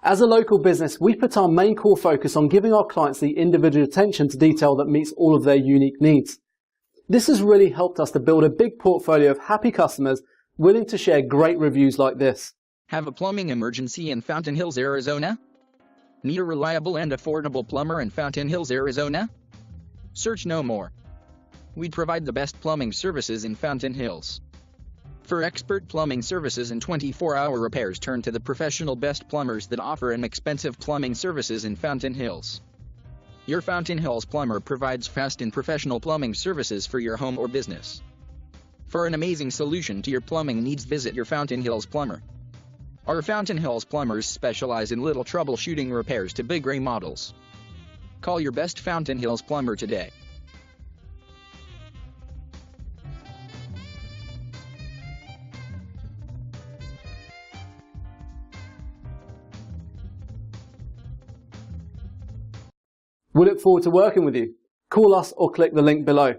As a local business, we put our main core focus on giving our clients the individual attention to detail that meets all of their unique needs. This has really helped us to build a big portfolio of happy customers willing to share great reviews like this. Have a plumbing emergency in Fountain Hills, Arizona? Need a reliable and affordable plumber in Fountain Hills, Arizona? Search no more. We provide the best plumbing services in Fountain Hills. For expert plumbing services and 24-hour repairs, turn to the professional best plumbers that offer inexpensive plumbing services in Fountain Hills. Your Fountain Hills plumber provides fast and professional plumbing services for your home or business. For an amazing solution to your plumbing needs, visit your Fountain Hills plumber. Our Fountain Hills plumbers specialize in little troubleshooting repairs to big remodels. Call your best Fountain Hills plumber today. We look forward to working with you. Call us or click the link below.